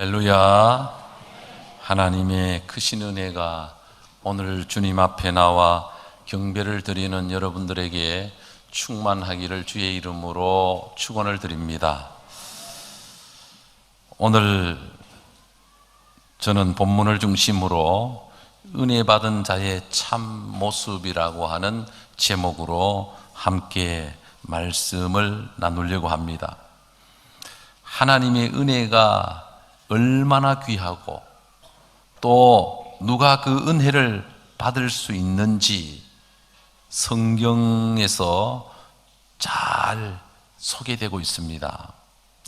할렐루야. 하나님의 크신 은혜가 오늘 주님 앞에 나와 경배를 드리는 여러분들에게 충만하기를 주의 이름으로 축원을 드립니다. 오늘 저는 본문을 중심으로 은혜 받은 자의 참 모습이라고 하는 제목으로 함께 말씀을 나누려고 합니다. 하나님의 은혜가 얼마나 귀하고 또 누가 그 은혜를 받을 수 있는지 성경에서 잘 소개되고 있습니다.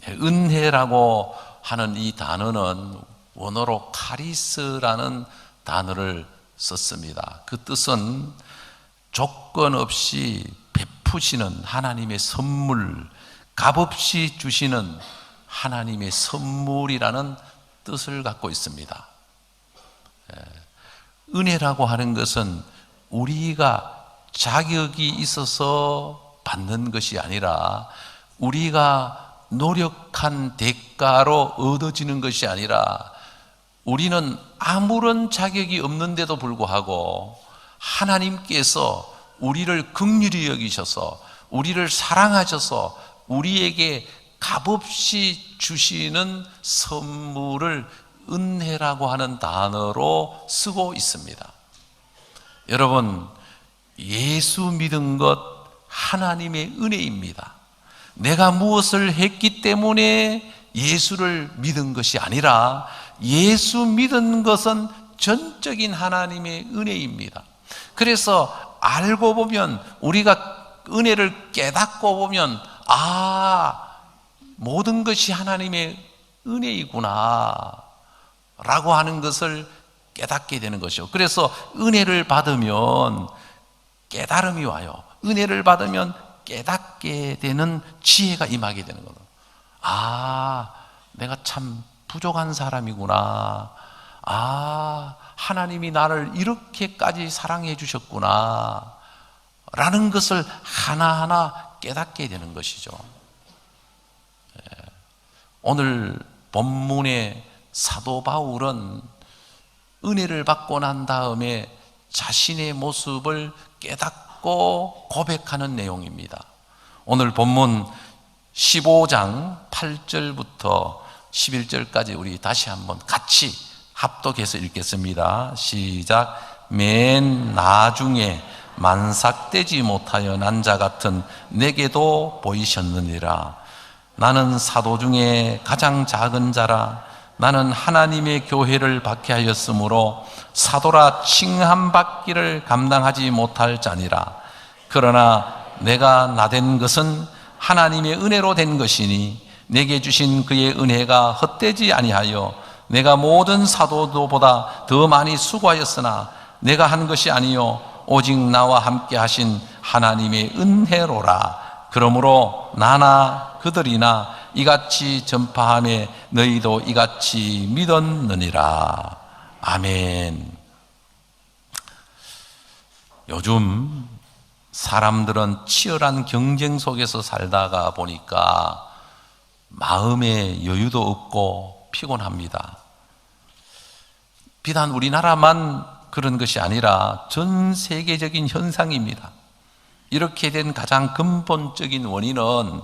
은혜라고 하는 이 단어는 원어로 카리스라는 단어를 썼습니다. 그 뜻은 조건 없이 베푸시는 하나님의 선물, 값없이 주시는 하나님의 선물이라는 뜻을 갖고 있습니다. 은혜라고 하는 것은 우리가 자격이 있어서 받는 것이 아니라 우리가 노력한 대가로 얻어지는 것이 아니라 우리는 아무런 자격이 없는데도 불구하고 하나님께서 우리를 긍휼히 여기셔서 우리를 사랑하셔서 우리에게 값없이 주시는 선물을 은혜라고 하는 단어로 쓰고 있습니다. 여러분, 예수 믿은 것 하나님의 은혜입니다. 내가 무엇을 했기 때문에 예수를 믿은 것이 아니라 예수 믿은 것은 전적인 하나님의 은혜입니다. 그래서 알고 보면, 우리가 은혜를 깨닫고 보면 모든 것이 하나님의 은혜이구나 라고 하는 것을 깨닫게 되는 것이죠. 그래서 은혜를 받으면 깨달음이 와요. 은혜를 받으면 깨닫게 되는 지혜가 임하게 되는 거예요. 내가 참 부족한 사람이구나. 하나님이 나를 이렇게까지 사랑해 주셨구나 라는 것을 하나하나 깨닫게 되는 것이죠. 오늘 본문의 사도 바울은 은혜를 받고 난 다음에 자신의 모습을 깨닫고 고백하는 내용입니다. 오늘 본문 15장 8절부터 11절까지 우리 다시 한번 같이 합독해서 읽겠습니다. 시작. 맨 나중에 만삭되지 못하여 난 자 같은 내게도 보이셨느니라. 나는 사도 중에 가장 작은 자라. 나는 하나님의 교회를 박해하였으므로 사도라 칭함받기를 감당하지 못할 자니라. 그러나 내가 나된 것은 하나님의 은혜로 된 것이니 내게 주신 그의 은혜가 헛되지 아니하여 내가 모든 사도들보다 더 많이 수고하였으나 내가 한 것이 아니요 오직 나와 함께 하신 하나님의 은혜로라. 그러므로 나나 그들이나 이같이 전파하며 너희도 이같이 믿었느니라. 아멘. 요즘 사람들은 치열한 경쟁 속에서 살다가 보니까 마음의 여유도 없고 피곤합니다. 비단 우리나라만 그런 것이 아니라 전 세계적인 현상입니다. 이렇게 된 가장 근본적인 원인은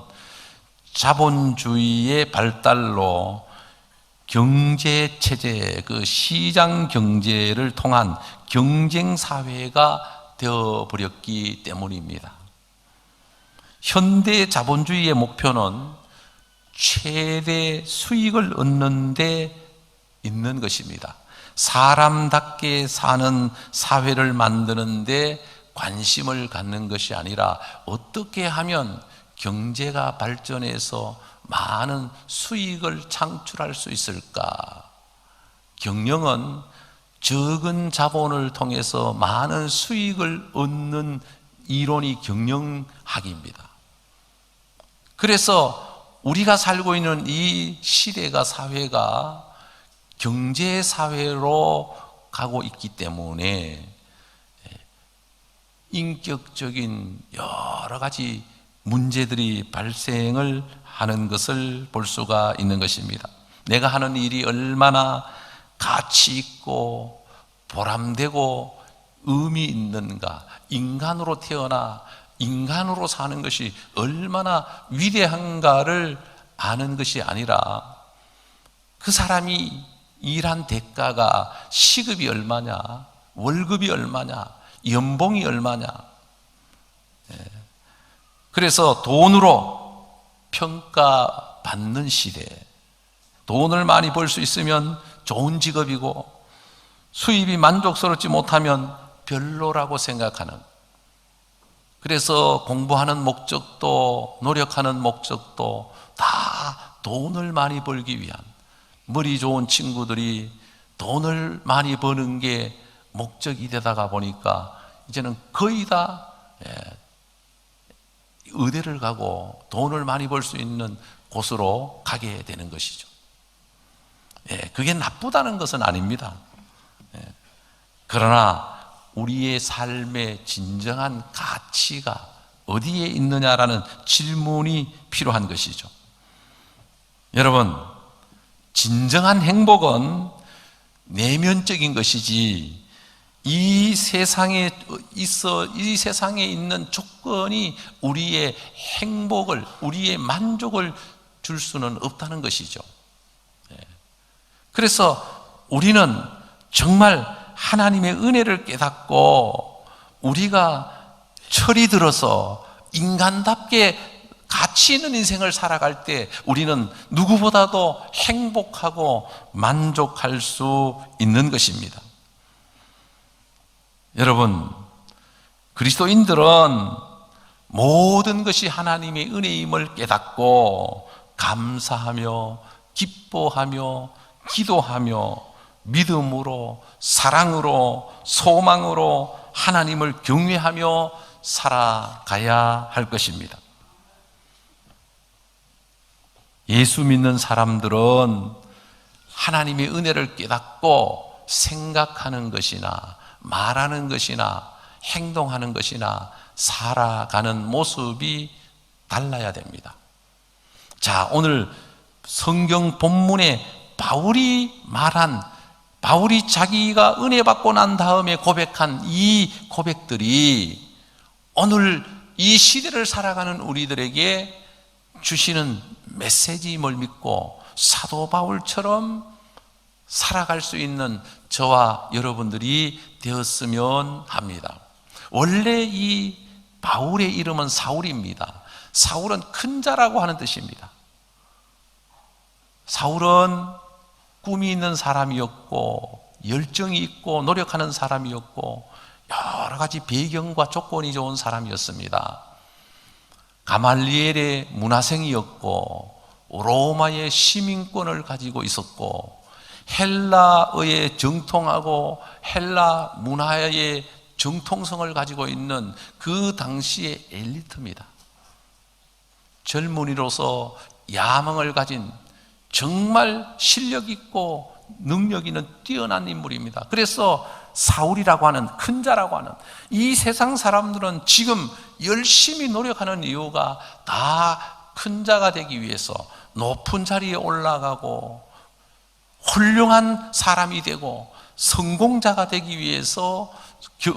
자본주의의 발달로 경제체제, 그 시장 경제를 통한 경쟁사회가 되어버렸기 때문입니다. 현대 자본주의의 목표는 최대 수익을 얻는 데 있는 것입니다. 사람답게 사는 사회를 만드는 데 관심을 갖는 것이 아니라 어떻게 하면 경제가 발전해서 많은 수익을 창출할 수 있을까? 경영은 적은 자본을 통해서 많은 수익을 얻는 이론이 경영학입니다. 그래서 우리가 살고 있는 이 시대가, 사회가 경제사회로 가고 있기 때문에 인격적인 여러 가지 문제들이 발생을 하는 것을 볼 수가 있는 것입니다. 내가 하는 일이 얼마나 가치 있고 보람되고 의미 있는가, 인간으로 태어나 인간으로 사는 것이 얼마나 위대한가를 아는 것이 아니라 그 사람이 일한 대가가 시급이 얼마냐, 월급이 얼마냐, 연봉이 얼마냐. 그래서 돈으로 평가받는 시대, 돈을 많이 벌 수 있으면 좋은 직업이고 수입이 만족스럽지 못하면 별로라고 생각하는, 그래서 공부하는 목적도 노력하는 목적도 다 돈을 많이 벌기 위한, 머리 좋은 친구들이 돈을 많이 버는 게 목적이 되다가 보니까 이제는 거의 다 의대를 가고 돈을 많이 벌 수 있는 곳으로 가게 되는 것이죠. 그게 나쁘다는 것은 아닙니다. 그러나 우리의 삶의 진정한 가치가 어디에 있느냐라는 질문이 필요한 것이죠. 여러분, 진정한 행복은 내면적인 것이지 이 세상에 있는 조건이 우리의 행복을, 우리의 만족을 줄 수는 없다는 것이죠. 그래서 우리는 정말 하나님의 은혜를 깨닫고 우리가 철이 들어서 인간답게 가치 있는 인생을 살아갈 때 우리는 누구보다도 행복하고 만족할 수 있는 것입니다. 여러분, 그리스도인들은 모든 것이 하나님의 은혜임을 깨닫고 감사하며 기뻐하며 기도하며 믿음으로 사랑으로 소망으로 하나님을 경외하며 살아가야 할 것입니다. 예수 믿는 사람들은 하나님의 은혜를 깨닫고 생각하는 것이나 말하는 것이나 행동하는 것이나 살아가는 모습이 달라야 됩니다. 자, 오늘 성경 본문에 바울이 자기가 은혜 받고 난 다음에 고백한 이 고백들이 오늘 이 시대를 살아가는 우리들에게 주시는 메시지임을 믿고 사도 바울처럼 살아갈 수 있는 저와 여러분들이 되었으면 합니다. 원래 이 바울의 이름은 사울입니다. 사울은 큰 자라고 하는 뜻입니다. 사울은 꿈이 있는 사람이었고 열정이 있고 노력하는 사람이었고 여러 가지 배경과 조건이 좋은 사람이었습니다. 가말리엘의 문화생이었고 로마의 시민권을 가지고 있었고 헬라어에 정통하고 헬라 문화의 정통성을 가지고 있는 그 당시의 엘리트입니다. 젊은이로서 야망을 가진 정말 실력 있고 능력 있는 뛰어난 인물입니다. 그래서 사울이라고 하는 큰 자라고 하는, 이 세상 사람들은 지금 열심히 노력하는 이유가 다 큰 자가 되기 위해서 높은 자리에 올라가고 훌륭한 사람이 되고 성공자가 되기 위해서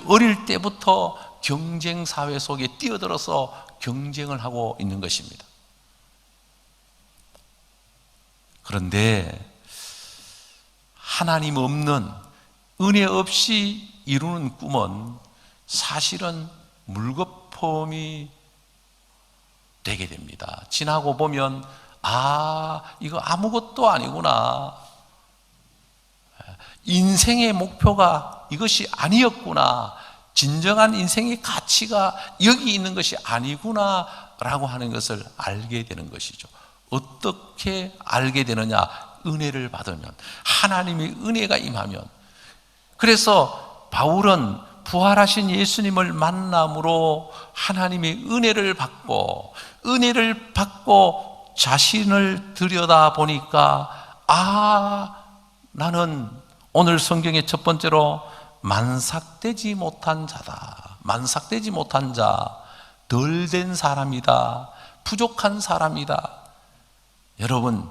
어릴 때부터 경쟁 사회 속에 뛰어들어서 경쟁을 하고 있는 것입니다. 그런데 하나님 없는, 은혜 없이 이루는 꿈은 사실은 물거품이 되게 됩니다. 지나고 보면 이거 아무것도 아니구나, 인생의 목표가 이것이 아니었구나, 진정한 인생의 가치가 여기 있는 것이 아니구나 라고 하는 것을 알게 되는 것이죠. 어떻게 알게 되느냐? 은혜를 받으면, 하나님의 은혜가 임하면. 그래서 바울은 부활하신 예수님을 만남으로 하나님의 은혜를 받고 자신을 들여다보니까 나는 오늘 성경의 첫 번째로 만삭되지 못한 자다, 만삭되지 못한 자, 덜 된 사람이다, 부족한 사람이다. 여러분,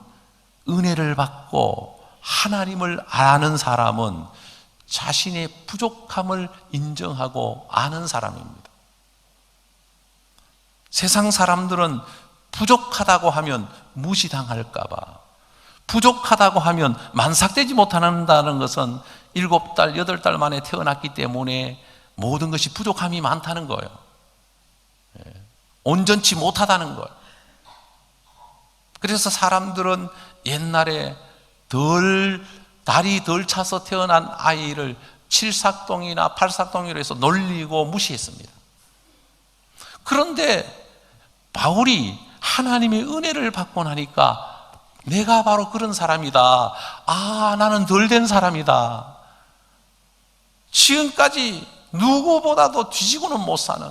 은혜를 받고 하나님을 아는 사람은 자신의 부족함을 인정하고 아는 사람입니다. 세상 사람들은 부족하다고 하면 무시당할까 봐, 부족하다고 하면 만삭되지 못한다는 것은 7달, 8달 만에 태어났기 때문에 모든 것이 부족함이 많다는 거예요. 온전치 못하다는 거예요. 그래서 사람들은 옛날에 다리 덜 차서 태어난 아이를 칠삭동이나 팔삭동이로 해서 놀리고 무시했습니다. 그런데 바울이 하나님의 은혜를 받고 나니까 내가 바로 그런 사람이다. 나는 덜 된 사람이다. 지금까지 누구보다도 뒤지고는 못 사는,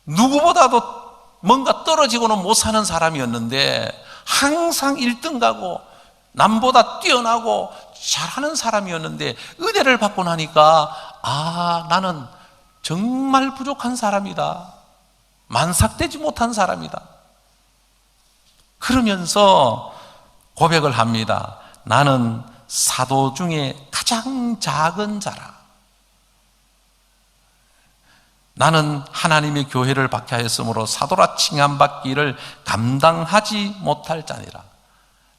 누구보다도 뭔가 떨어지고는 못 사는 사람이었는데 항상 1등 가고 남보다 뛰어나고 잘하는 사람이었는데 은혜를 받고 나니까 나는 정말 부족한 사람이다. 만삭되지 못한 사람이다. 그러면서 고백을 합니다. 나는 사도 중에 가장 작은 자라. 나는 하나님의 교회를 박해하였으므로 사도라 칭함받기를 감당하지 못할 자니라.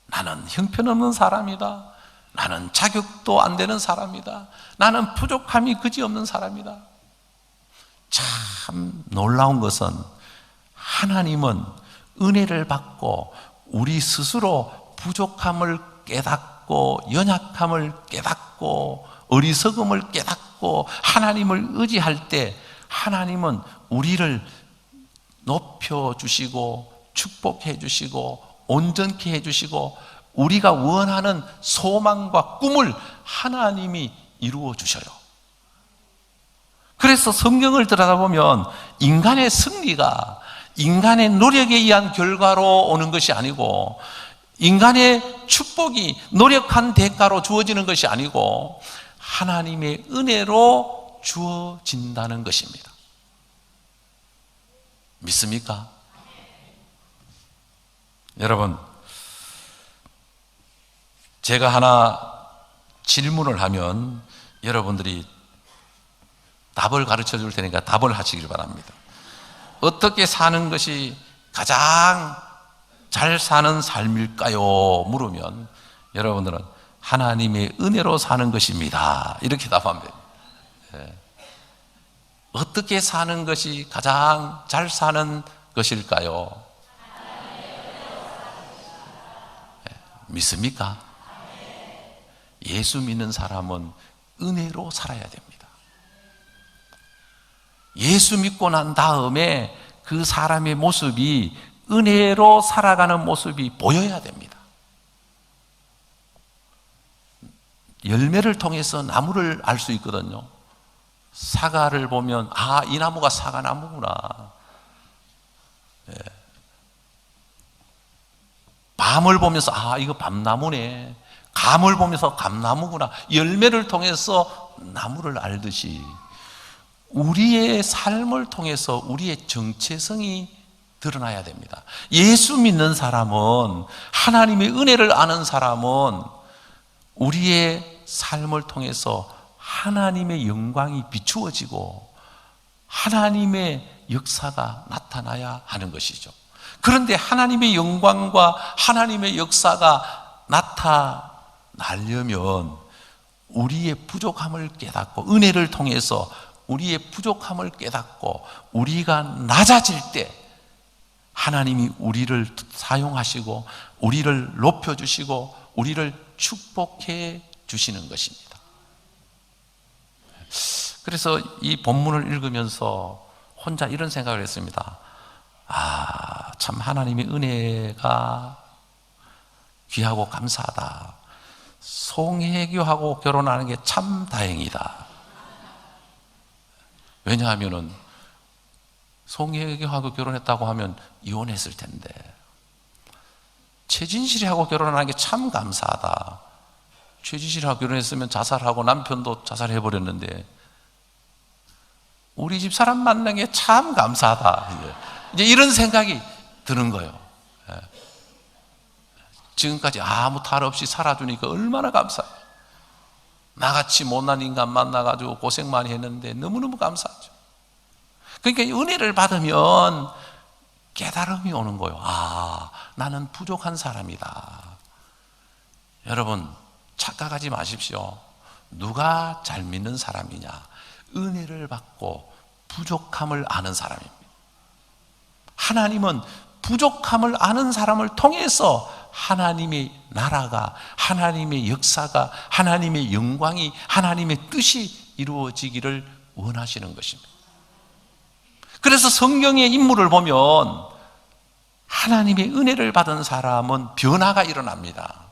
나는 형편없는 사람이다. 나는 자격도 안 되는 사람이다. 나는 부족함이 그지없는 사람이다. 참 놀라운 것은 하나님은 은혜를 받고 우리 스스로 부족함을 깨닫고 연약함을 깨닫고 어리석음을 깨닫고 하나님을 의지할 때 하나님은 우리를 높여주시고 축복해 주시고 온전케 해주시고 우리가 원하는 소망과 꿈을 하나님이 이루어 주셔요. 그래서 성경을 들여다보면 인간의 승리가 인간의 노력에 의한 결과로 오는 것이 아니고 인간의 축복이 노력한 대가로 주어지는 것이 아니고 하나님의 은혜로 주어진다는 것입니다. 믿습니까? 여러분, 제가 하나 질문을 하면 여러분들이 답을 가르쳐 줄 테니까 답을 하시길 바랍니다. 어떻게 사는 것이 가장 잘 사는 삶일까요? 물으면 여러분들은 하나님의 은혜로 사는 것입니다. 이렇게 답하면 됩니다. 어떻게 사는 것이 가장 잘 사는 것일까요? 믿습니까? 예수 믿는 사람은 은혜로 살아야 됩니다. 예수 믿고 난 다음에 그 사람의 모습이 은혜로 살아가는 모습이 보여야 됩니다. 열매를 통해서 나무를 알 수 있거든요. 사과를 보면 이 나무가 사과나무구나. 밤을 보면서 이거 밤나무네. 감을 보면서 감나무구나. 열매를 통해서 나무를 알듯이 우리의 삶을 통해서 우리의 정체성이 드러나야 됩니다. 예수 믿는 사람은, 하나님의 은혜를 아는 사람은 우리의 삶을 통해서 하나님의 영광이 비추어지고 하나님의 역사가 나타나야 하는 것이죠. 그런데 하나님의 영광과 하나님의 역사가 나타나려면 우리의 부족함을 깨닫고 은혜를 통해서 우리의 부족함을 깨닫고 우리가 낮아질 때 하나님이 우리를 사용하시고 우리를 높여주시고 우리를 축복해 주시는 것입니다. 그래서 이 본문을 읽으면서 혼자 이런 생각을 했습니다. 참 하나님의 은혜가 귀하고 감사하다. 송혜교하고 결혼하는 게 참 다행이다. 왜냐하면은 송혜교하고 결혼했다고 하면 이혼했을 텐데, 최진실이하고 결혼하는 게 참 감사하다. 최진실하고 결혼했으면 자살하고 남편도 자살해버렸는데 우리 집 사람 만난 게 참 감사하다. 이제 이런 생각이 드는 거예요. 지금까지 아무 탈 없이 살아주니까 얼마나 감사해요. 나같이 못난 인간 만나가지고 고생 많이 했는데 너무너무 감사하죠. 그러니까 이 은혜를 받으면 깨달음이 오는 거예요. 아, 나는 부족한 사람이다. 여러분, 착각하지 마십시오. 누가 잘 믿는 사람이냐? 은혜를 받고 부족함을 아는 사람입니다. 하나님은 부족함을 아는 사람을 통해서 하나님의 나라가, 하나님의 역사가, 하나님의 영광이, 하나님의 뜻이 이루어지기를 원하시는 것입니다. 그래서 성경의 인물을 보면 하나님의 은혜를 받은 사람은 변화가 일어납니다.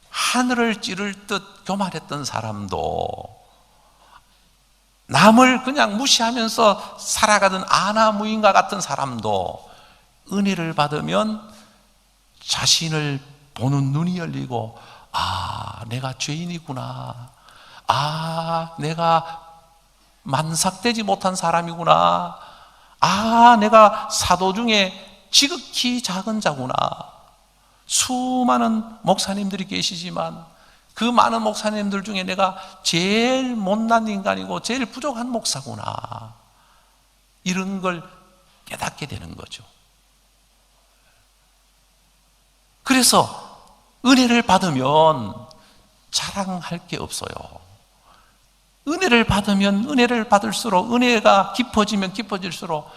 하늘을 찌를 듯 교만했던 사람도, 남을 그냥 무시하면서 살아가던 아나무인과 같은 사람도 은혜를 받으면 자신을 보는 눈이 열리고, 아, 내가 죄인이구나. 아, 내가 만삭되지 못한 사람이구나. 아, 내가 사도 중에 지극히 작은 자구나. 수많은 목사님들이 계시지만 그 많은 목사님들 중에 내가 제일 못난 인간이고 제일 부족한 목사구나. 이런 걸 깨닫게 되는 거죠. 그래서 은혜를 받으면 자랑할 게 없어요. 은혜를 받으면 은혜를 받을수록, 은혜가 깊어지면 깊어질수록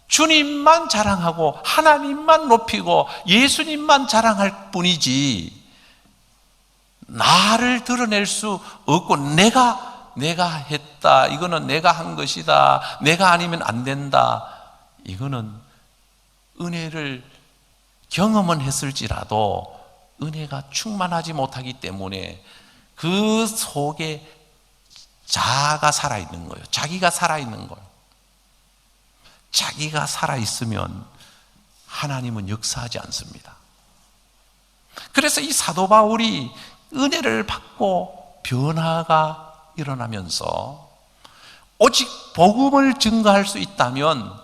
주님만 자랑하고 하나님만 높이고 예수님만 자랑할 뿐이지, 나를 드러낼 수 없고 내가 했다, 이거는 내가 한 것이다, 내가 아니면 안 된다, 이거는 은혜를 경험은 했을지라도 은혜가 충만하지 못하기 때문에 그 속에 자아가 살아있는 거예요. 자기가 살아있는 거예요. 자기가 살아있으면 하나님은 역사하지 않습니다. 그래서 이 사도 바울이 은혜를 받고 변화가 일어나면서 오직 복음을 증거할 수 있다면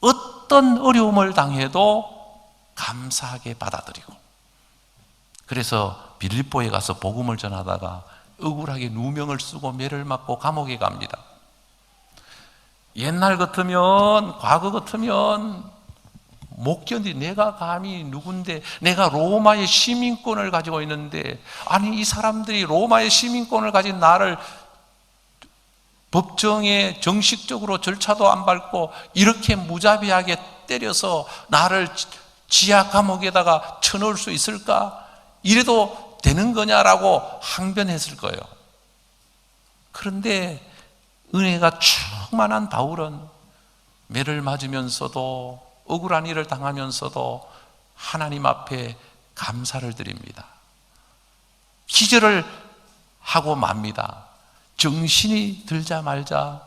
어떤 어려움을 당해도 감사하게 받아들이고, 그래서 빌립보에 가서 복음을 전하다가 억울하게 누명을 쓰고 매를 맞고 감옥에 갑니다. 옛날 같으면, 과거 같으면 못 견디, 내가 감히 누군데, 내가 로마의 시민권을 가지고 있는데, 아니 이 사람들이 로마의 시민권을 가진 나를 법정에 정식적으로 절차도 안 밟고 이렇게 무자비하게 때려서 나를 지하 감옥에다가 쳐넣을 수 있을까? 이래도 되는 거냐라고 항변했을 거예요. 그런데 은혜가 충만한 바울은 매를 맞으면서도, 억울한 일을 당하면서도 하나님 앞에 감사를 드립니다. 기절을 하고 맙니다. 정신이 들자마자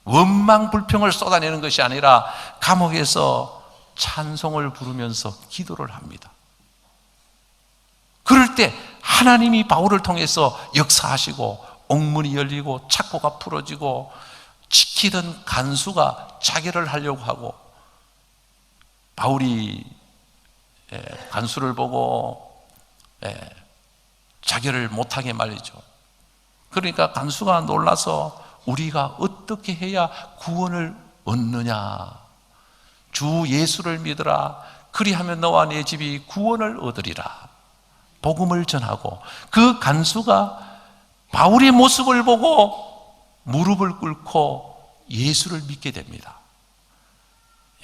원망 불평을 쏟아내는 것이 아니라 감옥에서 찬송을 부르면서 기도를 합니다. 그럴 때 하나님이 바울을 통해서 역사하시고 옥문이 열리고 착고가 풀어지고 지키던 간수가 자결을 하려고 하고, 바울이 간수를 보고 자결을 못하게 말이죠. 그러니까 간수가 놀라서 우리가 어떻게 해야 구원을 얻느냐, 주 예수를 믿으라, 그리하면 너와 내 집이 구원을 얻으리라 복음을 전하고, 그 간수가 바울의 모습을 보고 무릎을 꿇고 예수를 믿게 됩니다.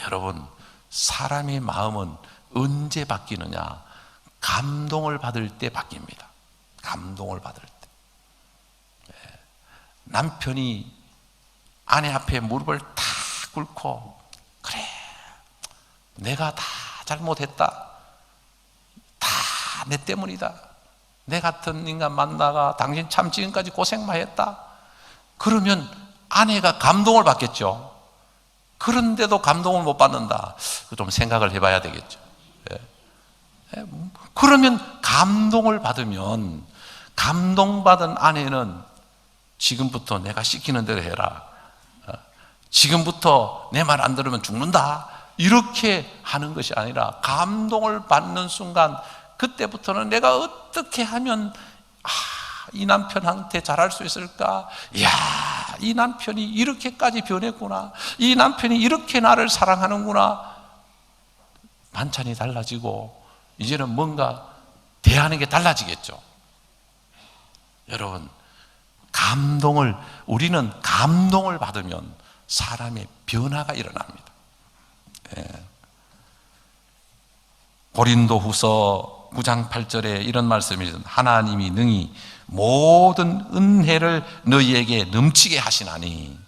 여러분, 사람의 마음은 언제 바뀌느냐? 감동을 받을 때 바뀝니다. 감동을 받을 때. 남편이 아내 앞에 무릎을 탁 꿇고, 그래, 내가 다 잘못했다, 다 내 때문이다, 내 같은 인간 만나가 당신 참 지금까지 고생 많이 했다, 그러면 아내가 감동을 받겠죠. 그런데도 감동을 못 받는다, 좀 생각을 해봐야 되겠죠. 그러면 감동을 받으면, 감동받은 아내는 지금부터 내가 시키는 대로 해라, 지금부터 내 말 안 들으면 죽는다, 이렇게 하는 것이 아니라 감동을 받는 순간 그때부터는 내가 어떻게 하면 이 남편한테 잘할 수 있을까? 이야, 이 남편이 이렇게까지 변했구나. 이 남편이 이렇게 나를 사랑하는구나. 반찬이 달라지고 이제는 뭔가 대하는 게 달라지겠죠. 여러분, 우리는 감동을 받으면 사람의 변화가 일어납니다. 고린도후서 9장 8절에 이런 말씀이 있습니다. 하나님이 능히 모든 은혜를 너희에게 넘치게 하시나니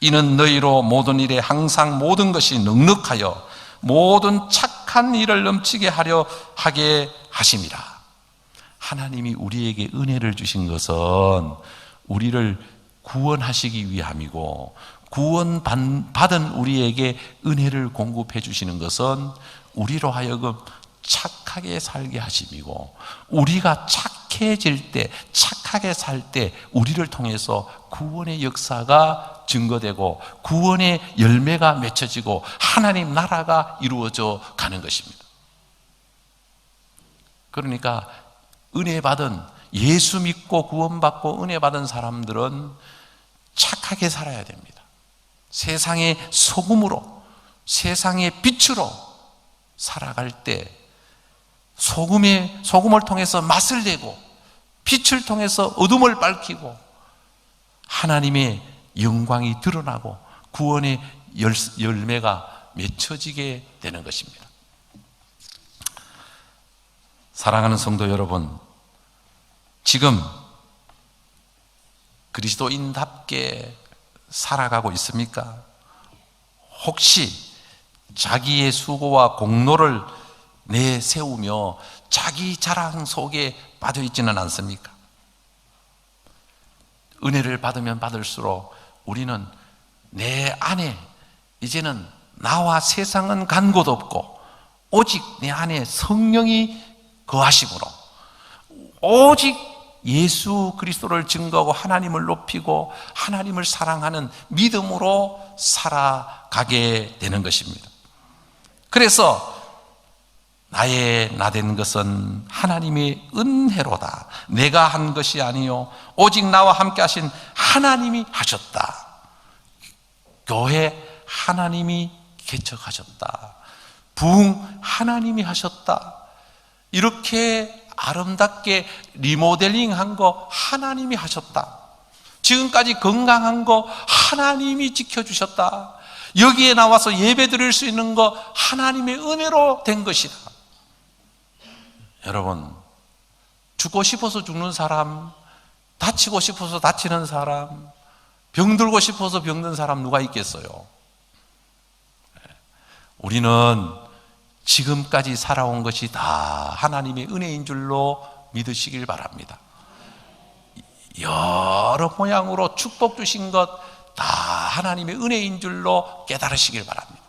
이는 너희로 모든 일에 항상 모든 것이 넉넉하여 모든 착한 일을 넘치게 하려 하게 하심이라. 하나님이 우리에게 은혜를 주신 것은 우리를 구원하시기 위함이고, 구원받은 우리에게 은혜를 공급해 주시는 것은 우리로 하여금 착하게 살게 하심이고, 우리가 착해질 때, 착하게 살 때 우리를 통해서 구원의 역사가 증거되고 구원의 열매가 맺혀지고 하나님 나라가 이루어져 가는 것입니다. 그러니까 은혜 받은, 예수 믿고 구원받고 은혜 받은 사람들은 착하게 살아야 됩니다. 세상의 소금으로, 세상의 빛으로 살아갈 때 소금을 통해서 맛을 내고 빛을 통해서 어둠을 밝히고 하나님의 영광이 드러나고 구원의 열매가 맺혀지게 되는 것입니다. 사랑하는 성도 여러분, 지금 그리스도인답게 살아가고 있습니까? 혹시 자기의 수고와 공로를 내세우며 자기 자랑 속에 빠져 있지는 않습니까? 은혜를 받으면 받을수록 우리는 내 안에 이제는 나와 세상은 간 곳 없고 오직 내 안에 성령이 거하심으로 오직 예수 그리스도를 증거하고 하나님을 높이고 하나님을 사랑하는 믿음으로 살아가게 되는 것입니다. 그래서 나의 나된 것은 하나님의 은혜로다. 내가 한 것이 아니요 오직 나와 함께 하신 하나님이 하셨다. 교회 하나님이 개척하셨다. 부흥 하나님이 하셨다. 이렇게 아름답게 리모델링한 거 하나님이 하셨다. 지금까지 건강한 거 하나님이 지켜주셨다. 여기에 나와서 예배 드릴 수 있는 거 하나님의 은혜로 된 것이다. 여러분, 죽고 싶어서 죽는 사람, 다치고 싶어서 다치는 사람, 병들고 싶어서 병든 사람 누가 있겠어요? 우리는 지금까지 살아온 것이 다 하나님의 은혜인 줄로 믿으시길 바랍니다. 여러 모양으로 축복 주신 것 다 하나님의 은혜인 줄로 깨달으시길 바랍니다.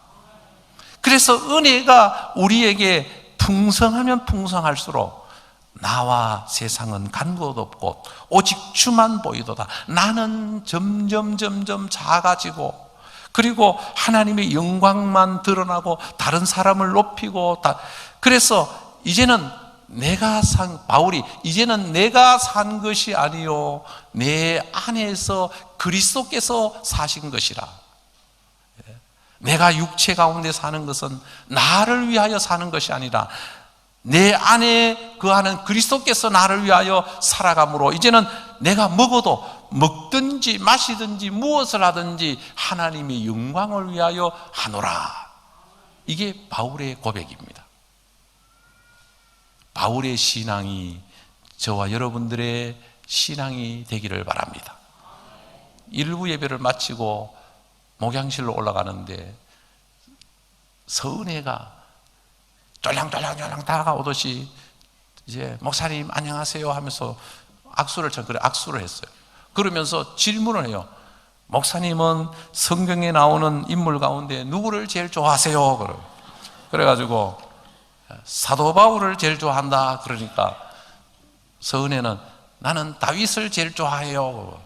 그래서 은혜가 우리에게 풍성하면 풍성할수록 나와 세상은 간 곳 없고 오직 주만 보이도다. 나는 점점 작아지고 그리고 하나님의 영광만 드러나고 다른 사람을 높이고 그래서 이제는 바울이 이제는 내가 산 것이 아니요 내 안에서 그리스도께서 사신 것이라. 내가 육체 가운데 사는 것은 나를 위하여 사는 것이 아니라 내 안에 거하는 그리스도께서 나를 위하여 살아가므로 이제는 내가 먹든지 마시든지 무엇을 하든지 하나님의 영광을 위하여 하노라. 이게 바울의 고백입니다. 바울의 신앙이 저와 여러분들의 신앙이 되기를 바랍니다. 일부 예배를 마치고 목양실로 올라가는데 서은혜가 쫄랑쫄랑 다가오듯이 이제 목사님 안녕하세요 하면서 악수를 했어요. 그러면서 질문을 해요. 목사님은 성경에 나오는 인물 가운데 누구를 제일 좋아하세요? 그래가지고 사도 바울을 제일 좋아한다. 그러니까 서은혜는 나는 다윗을 제일 좋아해요.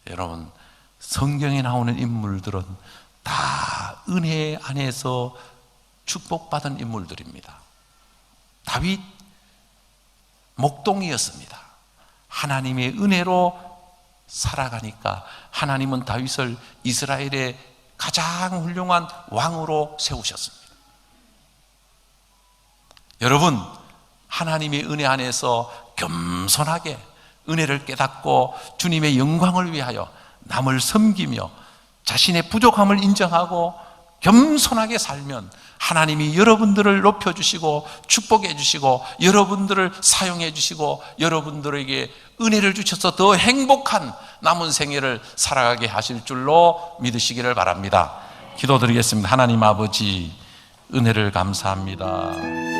여러분, 성경에 나오는 인물들은 다 은혜 안에서 축복받은 인물들입니다. 다윗 목동이었습니다. 하나님의 은혜로 살아가니까 하나님은 다윗을 이스라엘의 가장 훌륭한 왕으로 세우셨습니다. 여러분, 하나님의 은혜 안에서 겸손하게 은혜를 깨닫고 주님의 영광을 위하여 남을 섬기며 자신의 부족함을 인정하고 겸손하게 살면 하나님이 여러분들을 높여주시고 축복해 주시고 여러분들을 사용해 주시고 여러분들에게 은혜를 주셔서 더 행복한 남은 생애를 살아가게 하실 줄로 믿으시기를 바랍니다. 기도드리겠습니다. 하나님 아버지, 은혜를 감사합니다.